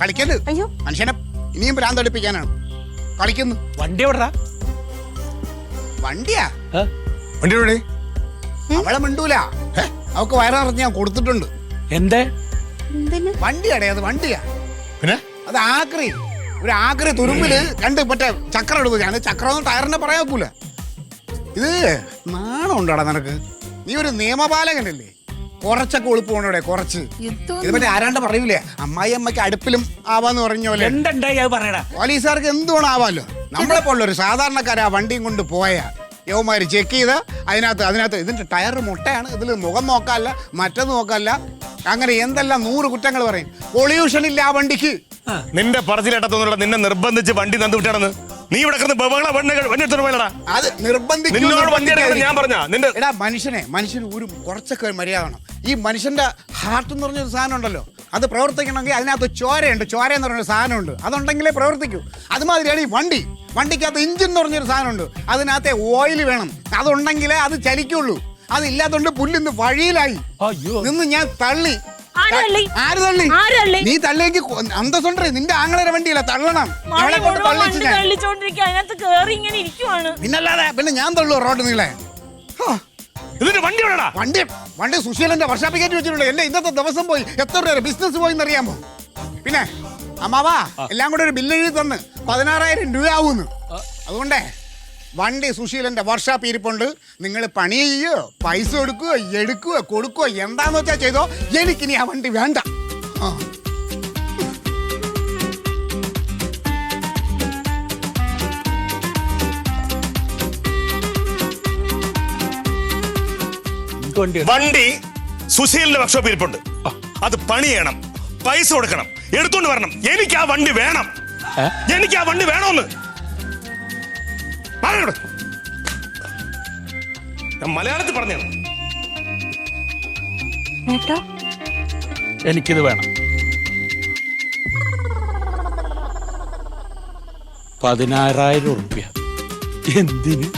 കളിക്കല്. അയ്യോ മനുഷ്യനെ ഇനിയും ഭ്രാന്തടിപ്പിക്കാനാണ് കളിക്കുന്നു. വണ്ടി എവിടാ? വണ്ടിയാ? വണ്ടിയുടെ അവളെ മിണ്ടൂല. അവക്ക് വയറിറങ്ങി ഞാൻ കൊടുത്തിട്ടുണ്ട്. എന്തേ? വണ്ടിയാടേ, അത് വണ്ടിയാ. പിന്നെ അത് ആക്രി. ഒരു ആക്രി തുരുമ്പില് രണ്ട് മറ്റേ ചക്രം എടുക്കുകയാണ്. ചക്രം ടയറിനെ പറയാക്കൂല. ഇത് നാണം ഉണ്ടോടാ നിനക്ക്? നീ ഒരു നിയമപാലകനല്ലേ? കുറച്ചൊക്കെ ഒളിപ്പ് പോണോടെ, കുറച്ച്. ഇത് മറ്റേ ആരാണ്ട് പറയൂലേ, അമ്മായി അമ്മയ്ക്ക് അടുപ്പിലും ആവാന്ന് പറഞ്ഞ പോലെ. പോലീസുകാർക്ക് എന്തുവേണം ആവാലോ. നമ്മളെ പോലുള്ള ഒരു സാധാരണക്കാരാ വണ്ടിയും കൊണ്ട് പോയാ യവന്മാര് ചെക്ക് ചെയ്ത് അതിനകത്ത് ഇതിന്റെ ടയർ മുട്ടയാണ്, ഇതിൽ മുഖം നോക്കാല്ല, മറ്റത് നോക്കാല്ല, അങ്ങനെ എന്തെല്ലാം 100 കുറ്റങ്ങൾ പറയും. പൊള്യൂഷൻ ഇല്ല ആ വണ്ടിക്ക്. നിന്റെ പറച്ചിലേട്ടത്തൊന്നുമില്ല. നിന്നെ നിർബന്ധിച്ച് വണ്ടി തന്നു വിട്ടാണെന്ന് നീ ഇവിടെ അത് നിർബന്ധിക്കും. ഞാൻ പറഞ്ഞ നിന്റെ എടാ മനുഷ്യന് ഒരു കുറച്ചൊക്കെ മര്യാദ വേണം. ഈ മനുഷ്യന്റെ ഹാർട്ട് എന്ന് പറഞ്ഞൊരു സാധനം ഉണ്ടല്ലോ, അത് പ്രവർത്തിക്കണമെങ്കിൽ അതിനകത്ത് ചോരയുണ്ട്. ചോര എന്ന് പറഞ്ഞൊരു സാധനമുണ്ട്, അതുണ്ടെങ്കിലേ പ്രവർത്തിക്കൂ. അതുമാതിരിയാണ് ഈ വണ്ടിക്കകത്ത് ഇഞ്ചിൻ എന്ന് പറഞ്ഞൊരു സാധനമുണ്ട്, അതിനകത്തെ ഓയിൽ വേണം. അതുണ്ടെങ്കിലേ അത് ചലിക്കുള്ളൂ. അതില്ലാത്തോണ്ട് പുല്ലിന്ന് വഴിയിലായി നിന്ന് ഞാൻ തള്ളി. ആര് തള്ളി? നീ തള്ളിയെങ്കിൽ അന്തസ്സുണ്ട്. നിന്റെ ആങ്ങളയുടെ വണ്ടിയല്ല, തള്ളണം. പിന്നല്ലാതെ പിന്നെ ഞാൻ തള്ളു റോഡ് നീളെ. വണ്ടി സുശീലന്റെ വർഷാപ്പ് കയറ്റി വെച്ചിട്ടുണ്ട്. എന്റെ ഇന്നത്തെ ദിവസം പോയി എത്ര രൂപ ബിസിനസ് പോയി എന്നറിയാമോ? പിന്നെ അമ്മാവാ എല്ലാം കൂടെ ഒരു ബില്ല് എഴുതി തന്ന് 16,000 രൂപ ആവുന്നു. അതുകൊണ്ടേ വണ്ടി സുശീലന്റെ വർഷാപ്പ് ഇരിപ്പുണ്ട്. നിങ്ങൾ പണി ചെയ്യോ, പൈസ എടുക്കുകയോ കൊടുക്കുകയോ എന്താന്ന് വെച്ചാൽ ചെയ്തോ. എനിക്കിനി ആ വണ്ടി വേണ്ട. വണ്ടി സുശീലിന്റെ വർക്ക്ഷോപ്പ് ഇരിപ്പുണ്ട്. അത് പണി ചെയ്യണം, പൈസ കൊടുക്കണം, എടുത്തോണ്ട് വരണം. എനിക്ക് ആ വണ്ടി വേണം. എനിക്ക് ആ വണ്ടി വേണമെന്ന് ഞാൻ മലയാളത്തിൽ പറഞ്ഞു. എനിക്കിത് വേണം. 16,000 രൂപ എന്തിന്?